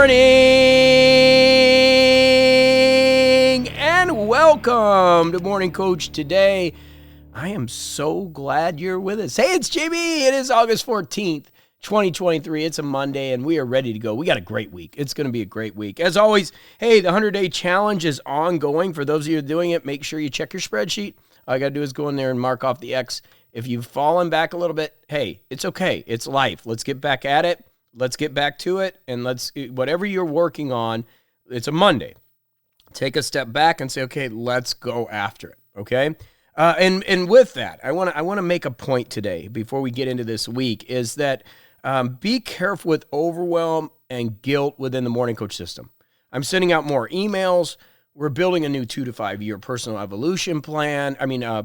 morning and welcome to Morning Coach today. I am so glad you're with us. Hey, it's JB. It is August 14th, 2023. It's a Monday and we are ready to go. We got a great week. It's going to be a great week. As always, hey, the 100-day challenge is ongoing. For those of you who are doing it, make sure you check your spreadsheet. All you got to do is go in there and mark off the X. If you've fallen back a little bit, hey, it's okay. It's life. Let's get back at it. Let's get back to it, and whatever you're working on, it's a Monday. Take a step back and say, okay, let's go after it, okay? And with that, I want to make a point today before we get into this week is that be careful with overwhelm and guilt within the Morning Coach system. I'm sending out more emails. We're building a new 2 to 5 year personal evolution plan.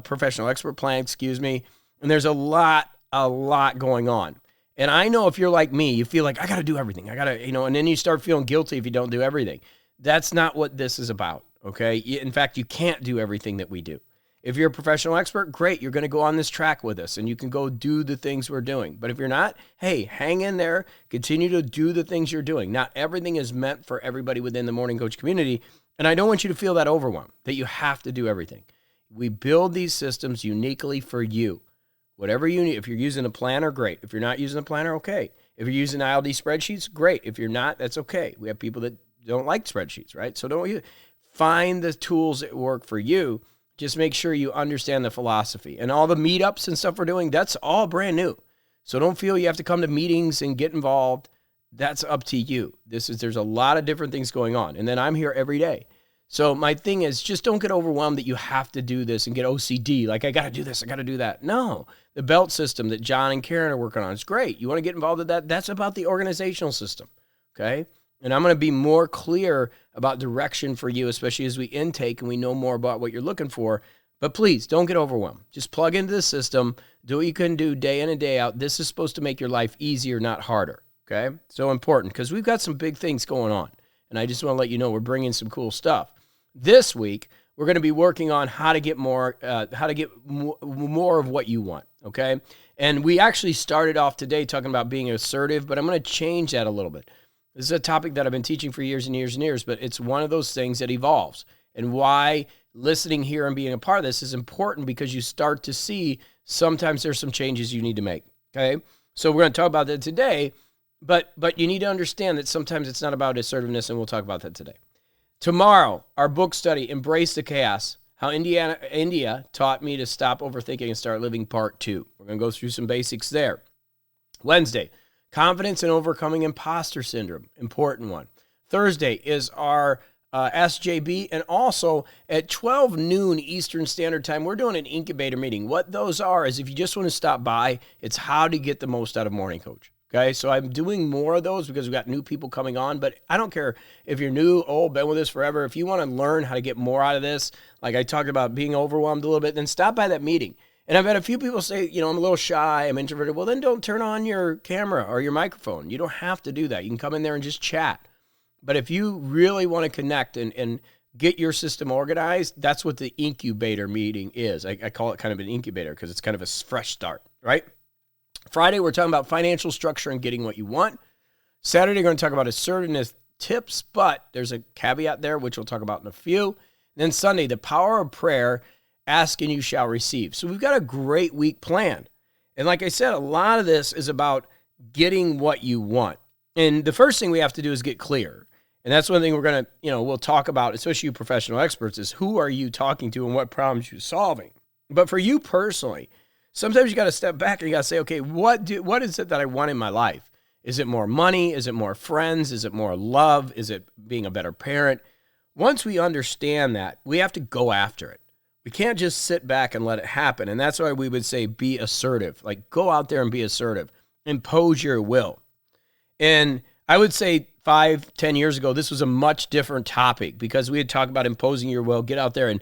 Professional expert plan, and there's a lot going on. And I know if you're like me, you feel like I got to do everything. And then you start feeling guilty if you don't do everything. That's not what this is about, okay? In fact, you can't do everything that we do. If you're a professional expert, great. You're going to go on this track with us and you can go do the things we're doing. But if you're not, hey, hang in there. Continue to do the things you're doing. Not everything is meant for everybody within the Morning Coach community. And I don't want you to feel that overwhelmed, that you have to do everything. We build these systems uniquely for you. Whatever you need, if you're using a planner, great. If you're not using a planner, okay. If you're using ILD spreadsheets, great. If you're not, that's okay. We have people that don't like spreadsheets, right? So don't find the tools that work for you. Just make sure you understand the philosophy. And all the meetups and stuff we're doing, that's all brand new. So don't feel you have to come to meetings and get involved. That's up to you. There's a lot of different things going on. And then I'm here every day. So my thing is just don't get overwhelmed that you have to do this and get OCD. Like, I got to do this, I got to do that. No, the belt system that John and Karen are working on is great. You want to get involved with that? That's about the organizational system, okay? And I'm going to be more clear about direction for you, especially as we intake and we know more about what you're looking for. But please, don't get overwhelmed. Just plug into the system. Do what you can do day in and day out. This is supposed to make your life easier, not harder, okay? So important because we've got some big things going on. And I just want to let you know we're bringing some cool stuff. This week, we're going to be working on how to get more of what you want, okay? And we actually started off today talking about being assertive, but I'm going to change that a little bit. This is a topic that I've been teaching for years and years and years, but it's one of those things that evolves. And why listening here and being a part of this is important because you start to see sometimes there's some changes you need to make, okay? So we're going to talk about that today, but you need to understand that sometimes it's not about assertiveness, and we'll talk about that today. Tomorrow, our book study, Embrace the Chaos, How India Taught Me to Stop Overthinking and Start Living, Part 2. We're going to go through some basics there. Wednesday, Confidence and Overcoming Imposter Syndrome, important one. Thursday is our SJB, and also at 12 noon Eastern Standard Time, we're doing an incubator meeting. What those are is if you just want to stop by, it's how to get the most out of Morning Coach. Okay, so I'm doing more of those because we've got new people coming on, but I don't care if you're new, old, been with us forever. If you want to learn how to get more out of this, like I talked about being overwhelmed a little bit, then stop by that meeting. And I've had a few people say, I'm a little shy, I'm introverted. Well, then don't turn on your camera or your microphone. You don't have to do that. You can come in there and just chat. But if you really want to connect and get your system organized, that's what the incubator meeting is. I call it kind of an incubator because it's kind of a fresh start, right? Friday, we're talking about financial structure and getting what you want. Saturday, we're going to talk about assertiveness tips, but there's a caveat there, which we'll talk about in a few. And then Sunday, the power of prayer, ask and you shall receive. So we've got a great week planned. And like I said, a lot of this is about getting what you want. And the first thing we have to do is get clear. And that's one thing we're going to, we'll talk about, especially you professional experts, is who are you talking to and what problems you're solving. But for you personally, sometimes you got to step back and you got to say, okay, what is it that I want in my life? Is it more money? Is it more friends? Is it more love? Is it being a better parent? Once we understand that, we have to go after it. We can't just sit back and let it happen. And that's why we would say be assertive. Like go out there and be assertive. Impose your will. And I would say 5-10 years ago, this was a much different topic because we had talked about imposing your will, get out there and,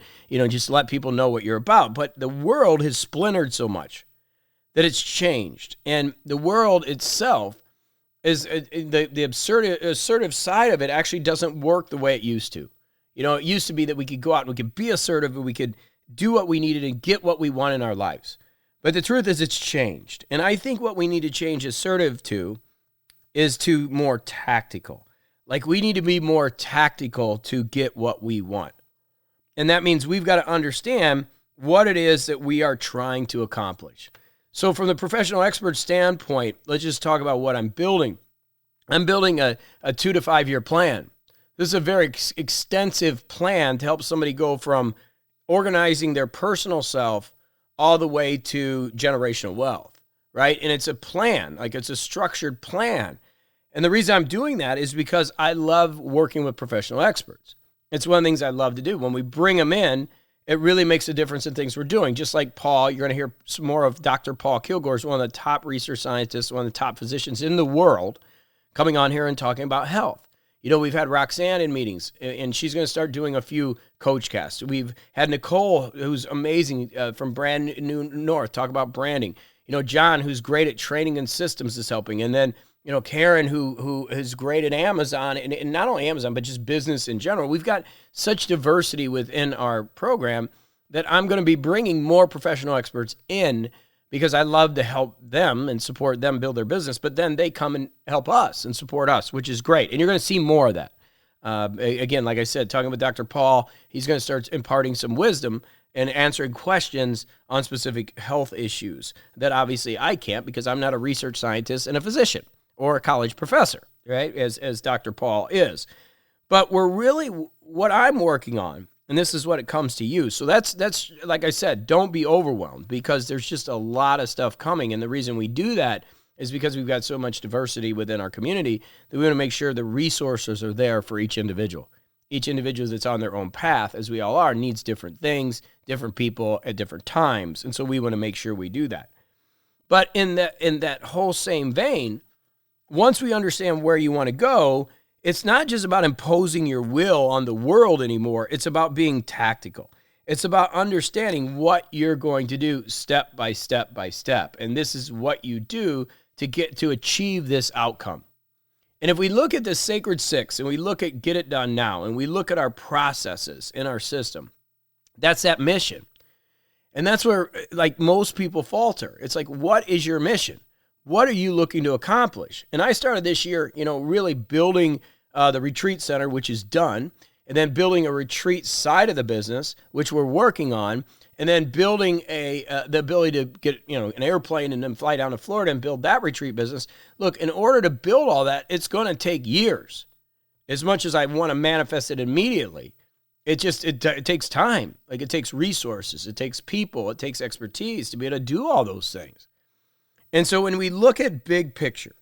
just let people know what you're about. But the world has splintered so much that it's changed. And the world itself is the assertive side of it actually doesn't work the way it used to. It used to be that we could go out and we could be assertive and we could do what we needed and get what we want in our lives. But the truth is it's changed. And I think what we need to change assertive to is to more tactical. Like we need to be more tactical to get what we want. And that means we've got to understand what it is that we are trying to accomplish. So from the professional expert standpoint, let's just talk about what I'm building. I'm building a 2 to 5 year plan. This is a very extensive plan to help somebody go from organizing their personal self all the way to generational wealth, right? And it's a plan, like it's a structured plan. And the reason I'm doing that is because I love working with professional experts. It's one of the things I love to do. When we bring them in, it really makes a difference in things we're doing. Just like Paul, you're going to hear some more of Dr. Paul Kilgore, is one of the top research scientists, one of the top physicians in the world, coming on here and talking about health. You know, we've had Roxanne in meetings, and she's going to start doing a few coach casts. We've had Nicole, who's amazing, from Brand New North, talk about branding. You know, John, who's great at training and systems, is helping. And then, you know, Karen, who is great at Amazon, and not only Amazon, but just business in general. We've got such diversity within our program that I'm going to be bringing more professional experts in because I love to help them and support them build their business, but then they come and help us and support us, which is great. And you're going to see more of that. Again, like I said, talking with Dr. Paul, he's going to start imparting some wisdom and answering questions on specific health issues that obviously I can't because I'm not a research scientist and a physician or a college professor, right, as Dr. Paul is. But we're really, what I'm working on, and this is what it comes to you. So that's like I said, don't be overwhelmed because there's just a lot of stuff coming. And the reason we do that is because we've got so much diversity within our community that we want to make sure the resources are there for each individual. Each individual that's on their own path, as we all are, needs different things, different people at different times. And so we want to make sure we do that. But in that whole same vein, once we understand where you want to go, it's not just about imposing your will on the world anymore. It's about being tactical. It's about understanding what you're going to do step by step by step. And this is what you do to achieve this outcome. And if we look at the Sacred Six and we look at Get It Done Now and we look at our processes in our system, that's that mission. And that's where, like, most people falter. It's like, what is your mission? What are you looking to accomplish? And I started this year, really building the retreat center, which is done, and then building a retreat side of the business, which we're working on, and then building the ability to get an airplane and then fly down to Florida and build that retreat business. Look, in order to build all that, it's going to take years. As much as I want to manifest it immediately, it takes time. Like, it takes resources, it takes people, it takes expertise to be able to do all those things. And so when we look at big picture,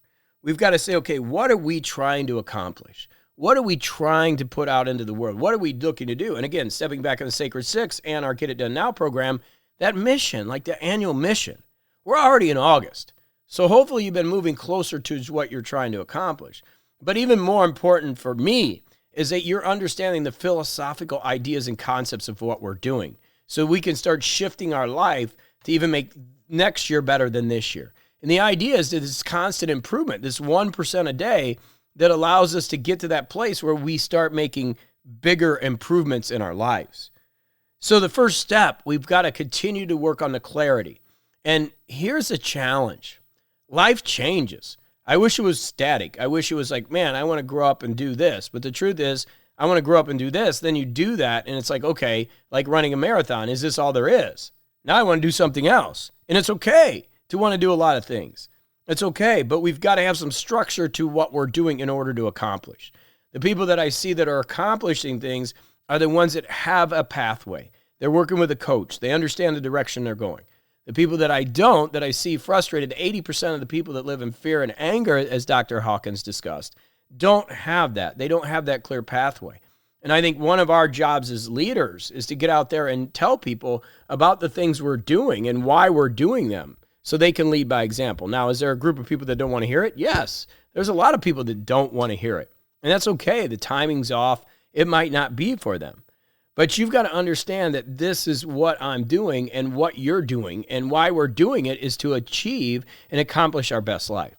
we've got to say, okay, what are we trying to accomplish? What are we trying to put out into the world? What are we looking to do? And again, stepping back in the Sacred Six and our Get It Done Now program, that mission, like the annual mission, we're already in August. So hopefully you've been moving closer to what you're trying to accomplish. But even more important for me is that you're understanding the philosophical ideas and concepts of what we're doing. So we can start shifting our life to even make next year better than this year. And the idea is that this constant improvement, this 1% a day, that allows us to get to that place where we start making bigger improvements in our lives. So the first step, we've got to continue to work on the clarity. And here's a challenge. Life changes. I wish it was static. I wish it was like, man, I want to grow up and do this. But the truth is, I want to grow up and do this. Then you do that, and it's like, okay, like running a marathon. Is this all there is? Now I want to do something else. And it's okay to want to do a lot of things. It's okay, but we've got to have some structure to what we're doing in order to accomplish. The people that I see that are accomplishing things are the ones that have a pathway. They're working with a coach. They understand the direction they're going. The people that I see frustrated, 80% of the people that live in fear and anger, as Dr. Hawkins discussed, don't have that. They don't have that clear pathway. And I think one of our jobs as leaders is to get out there and tell people about the things we're doing and why we're doing them, so they can lead by example. Now, is there a group of people that don't want to hear it? Yes. There's a lot of people that don't want to hear it. And that's okay. The timing's off. It might not be for them. But you've got to understand that this is what I'm doing and what you're doing, and why we're doing it is to achieve and accomplish our best life.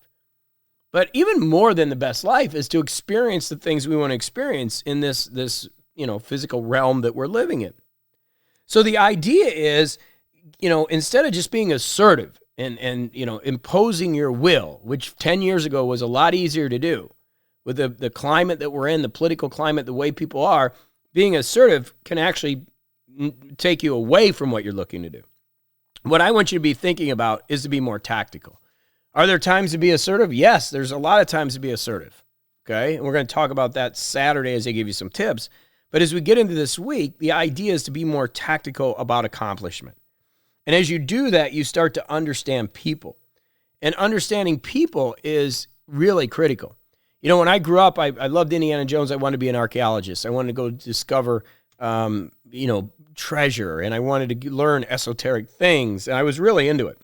But even more than the best life is to experience the things we want to experience in this physical realm that we're living in. So the idea is, instead of just being assertive, and imposing your will, which 10 years ago was a lot easier to do. with the climate that we're in, the political climate, the way people are, being assertive can actually take you away from what you're looking to do. What I want you to be thinking about is to be more tactical. Are there times to be assertive? Yes, there's a lot of times to be assertive. Okay, and we're going to talk about that Saturday as I give you some tips. But as we get into this week, the idea is to be more tactical about accomplishment. And as you do that, you start to understand people. And understanding people is really critical. You know, when I grew up, I loved Indiana Jones. I wanted to be an archaeologist. I wanted to go discover, treasure. And I wanted to learn esoteric things. And I was really into it.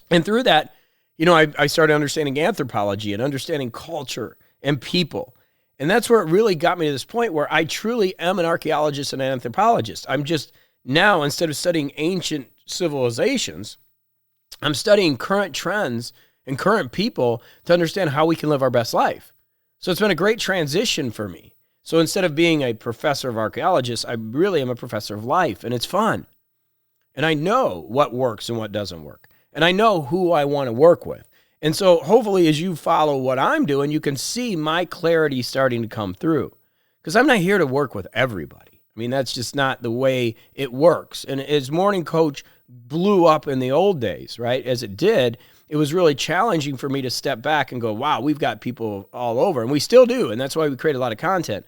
And through that, I started understanding anthropology and understanding culture and people. And that's where it really got me to this point where I truly am an archaeologist and an anthropologist. I'm just now, instead of studying ancient civilizations, I'm studying current trends and current people to understand how we can live our best life. So it's been a great transition for me. So instead of being a professor of archaeologists, I really am a professor of life, and it's fun. And I know what works and what doesn't work. And I know who I want to work with. And so hopefully as you follow what I'm doing, you can see my clarity starting to come through. Because I'm not here to work with everybody. I mean, that's just not the way it works. And as Morning Coach blew up in the old days, right, as it did, it was really challenging for me to step back and go, wow, we've got people all over. And we still do. And that's why we create a lot of content.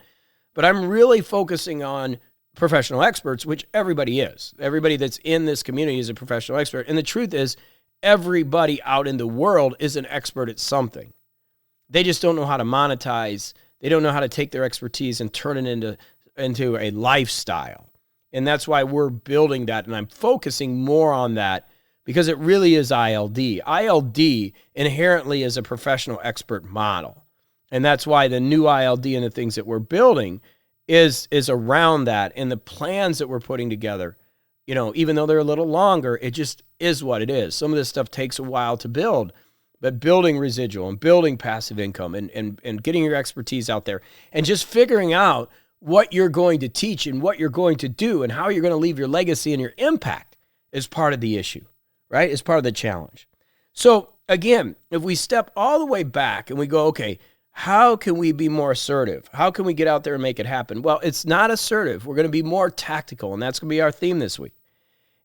But I'm really focusing on professional experts, which everybody is. Everybody that's in this community is a professional expert. And the truth is, everybody out in the world is an expert at something. They just don't know how to monetize. They don't know how to take their expertise and turn it into a lifestyle. And that's why we're building that. And I'm focusing more on that because it really is ILD. ILD inherently is a professional expert model. And that's why the new ILD and the things that we're building is around that. And the plans that we're putting together, even though they're a little longer, it just is what it is. Some of this stuff takes a while to build, but building residual and building passive income and getting your expertise out there and just figuring out what you're going to teach and what you're going to do and how you're going to leave your legacy and your impact is part of the issue, right? It's part of the challenge. So again, if we step all the way back and we go, okay, how can we be more assertive? How can we get out there and make it happen? Well, it's not assertive. We're going to be more tactical, and that's going to be our theme this week.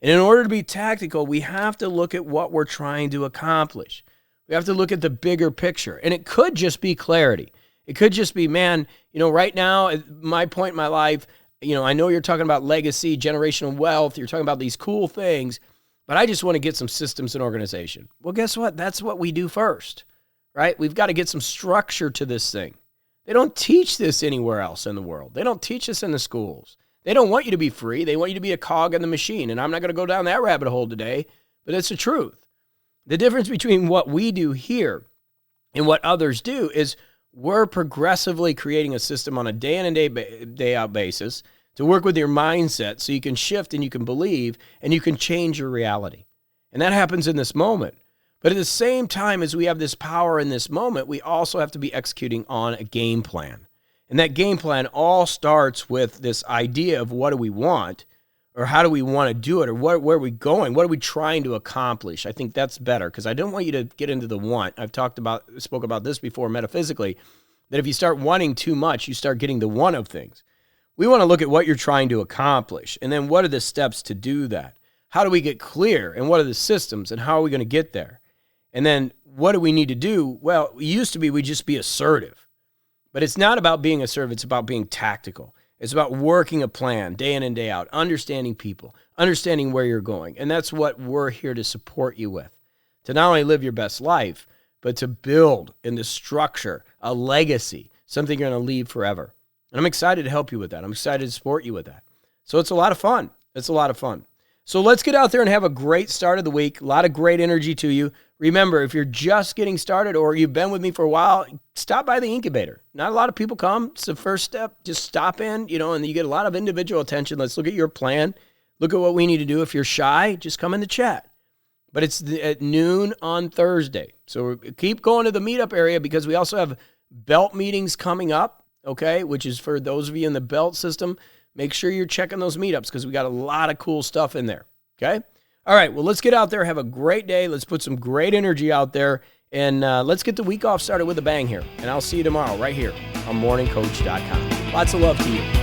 And in order to be tactical, we have to look at what we're trying to accomplish. We have to look at the bigger picture. And it could just be clarity. It could just be, man, right now, at my point in my life, I know you're talking about legacy, generational wealth, you're talking about these cool things, but I just want to get some systems and organization. Well, guess what? That's what we do first, right? We've got to get some structure to this thing. They don't teach this anywhere else in the world. They don't teach this in the schools. They don't want you to be free. They want you to be a cog in the machine. And I'm not going to go down that rabbit hole today, but it's the truth. The difference between what we do here and what others do is we're progressively creating a system on a day in and day out basis to work with your mindset so you can shift and you can believe and you can change your reality. And that happens in this moment. But at the same time as we have this power in this moment, we also have to be executing on a game plan. And that game plan all starts with this idea of what do we want, or how do we want to do it, or where are we going? What are we trying to accomplish? I think that's better because I don't want you to get into the want. I've spoke about this before metaphysically, that if you start wanting too much, you start getting the want of things. We want to look at what you're trying to accomplish, and then what are the steps to do that? How do we get clear, and what are the systems, and how are we going to get there? And then what do we need to do? Well, it used to be we'd just be assertive. But it's not about being assertive. It's about being tactical. It's about working a plan day in and day out, understanding people, understanding where you're going. And that's what we're here to support you with, to not only live your best life, but to build in the structure, a legacy, something you're going to leave forever. And I'm excited to help you with that. I'm excited to support you with that. So it's a lot of fun. It's a lot of fun. So let's get out there and have a great start of the week. A lot of great energy to you. Remember, if you're just getting started or you've been with me for a while, stop by the incubator. Not a lot of people come. It's the first step. Just stop in, and you get a lot of individual attention. Let's look at your plan. Look at what we need to do. If you're shy, just come in the chat. But it's at noon on Thursday. So keep going to the meetup area because we also have belt meetings coming up, okay, which is for those of you in the belt system. Make sure you're checking those meetups because we got a lot of cool stuff in there, okay? All right, well, let's get out there. Have a great day. Let's put some great energy out there And let's get the week off started with a bang here. And I'll see you tomorrow right here on morningcoach.com. Lots of love to you.